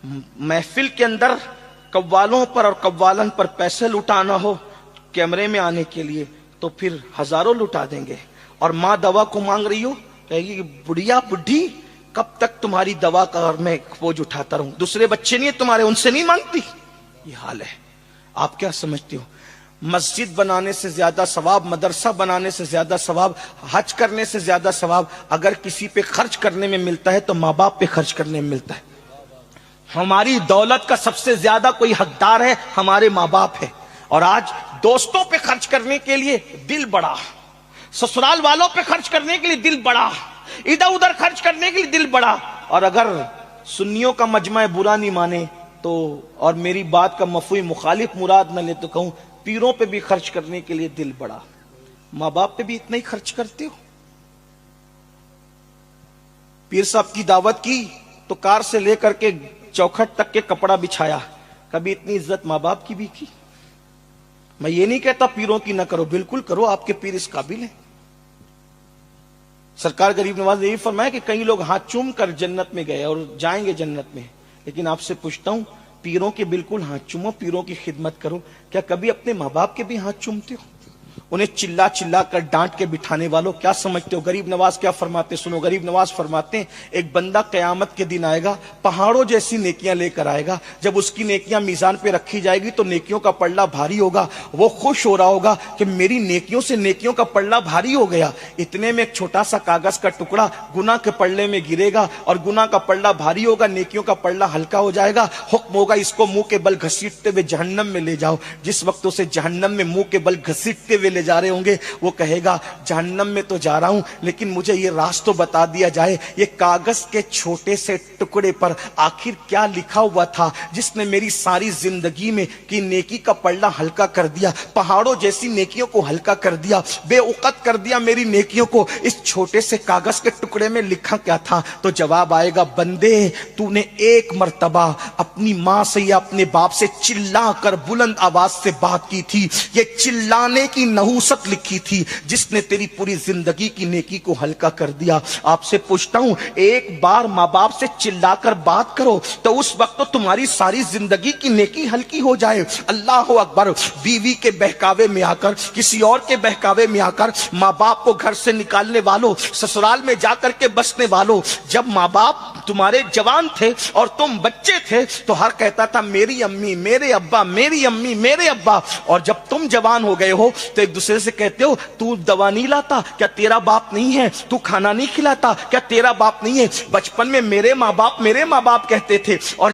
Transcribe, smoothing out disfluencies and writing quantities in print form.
محفل کے اندر قوالوں پر اور قوالن پر پیسے لٹانا ہو کیمرے میں آنے کے لیے تو پھر ہزاروں لٹا دیں گے. اور ماں دوا کو مانگ رہی ہو کہے گی بڑھیا بڈھی کب تک تمہاری دوا کا میں بوجھ اٹھاتا رہوں, دوسرے بچے نہیں تمہارے, ان سے نہیں مانگتی. یہ حال ہے. آپ کیا سمجھتے ہو؟ مسجد بنانے سے زیادہ ثواب, مدرسہ بنانے سے زیادہ ثواب, حج کرنے سے زیادہ ثواب اگر کسی پہ خرچ کرنے میں ملتا ہے تو ماں باپ پہ خرچ کرنے میں ملتا ہے. ہماری دولت کا سب سے زیادہ کوئی حقدار ہے ہمارے ماں باپ ہے. اور آج دوستوں پہ خرچ کرنے کے لیے دل بڑا, سسرال والوں پہ خرچ کرنے کے لیے دل بڑا, ادھر ادھر خرچ کرنے کے لیے دل بڑا. اور اگر سنیوں کا مجمع برا نہیں مانے تو, اور میری بات کا مفہوم مخالف مراد نہ لے تو کہوں پیروں پہ بھی خرچ کرنے کے لیے دل بڑا. ماں باپ پہ بھی اتنا ہی خرچ کرتے ہو؟ پیر صاحب کی دعوت کی تو کار سے لے کر کے چوکھٹ تک کے کپڑا بچھایا, کبھی اتنی عزت ماں باپ کی بھی کی؟ میں یہ نہیں کہتا پیروں کی نہ کرو, بالکل کرو, آپ کے پیر اس قابل ہیں. سرکار غریب نواز نے یہی فرمایا کہ کئی لوگ ہاتھ چوم کر جنت میں گئے اور جائیں گے جنت میں, لیکن آپ سے پوچھتا ہوں پیروں کے بالکل ہاتھ چومو, پیروں کی خدمت کرو. کیا کبھی اپنے ماں باپ کے بھی ہاتھ چومتے ہو؟ انہیں چلا چلا کر ڈانٹ کے بٹھانے والوں کیا سمجھتے ہو غریب نواز کیا فرماتے؟ سنو, غریب نواز فرماتے ہیں ایک بندہ قیامت کے دن آئے گا, پہاڑوں جیسی نیکیاں لے کر آئے گا. جب اس کی نیکیاں میزان پہ رکھی جائے گی تو نیکیوں کا پلڑا بھاری ہوگا. وہ خوش ہو رہا ہوگا کہ میری نیکیوں سے نیکیوں کا پلڑا بھاری ہو گیا. اتنے میں ایک چھوٹا سا کاغذ کا ٹکڑا گناہ کے پلڑے میں گرے گا اور گناہ کا پلڑا بھاری ہوگا, نیکیوں کا پلڑا ہلکا ہو جائے گا. حکم ہوگا اس کو منہ کے بل گھسیٹتے ہوئے جہنم میں لے جاؤ. جس وقت اسے جہنم میں منہ کے بل گھسیٹتے ہوئے لے جا رہے ہوں گے وہ کہے گا جہنم میں تو جا رہا ہوں لیکن مجھے یہ راز تو بتا دیا جائے, یہ کاغذ کے چھوٹے سے ٹکڑے پر آخر کیا لکھا ہوا تھا جس نے میری ساری زندگی میں کی نیکی کا پلڑا ہلکا کر دیا, پہاڑوں جیسی نیکیوں کو ہلکا کر دیا, بے اوقت کر دیا میری نیکیوں کو. اس چھوٹے سے کاغذ کے ٹکڑے میں لکھا کیا تھا؟ تو جواب آئے گا بندے تو نے ایک مرتبہ اپنی ماں سے یا اپنے باپ سے چلا کر بلند آواز سے بات کی تھی, یہ چلانے کی نحوست لکھی تھی جس نے تیری پوری زندگی کی نیکی کو ہلکا کر دیا. آپ سے پوچھتا ہوں ایک بار ماں باپ سے چلا کر بات کرو تو اس وقت تو تمہاری ساری زندگی کی نیکی ہلکی ہو جائے. اللہ اکبر. بیوی کے بہکاوے میں آ کر, کسی اور کے بہکاوے میں آ کر, ماں باپ کو گھر سے نکالنے والوں, سسرال میں جا کر کے بسنے والوں, جب ماں باپ تمہارے جوان تھے اور تم بچے تھے تو ہر کہتا تھا میری امی میرے ابا, میری امی میرے ابا, اور جب تم جوان ہو گئے ہو تو ایک دوسرے سے کہتے ہو تو دوا نہیں لاتا کیا تیرا باپ نہیں ہے, تو کھانا نہیں کھلاتا کیا تیرا باپ نہیں ہے. بچپن میں میرے ماں باپ کہتے تھے اور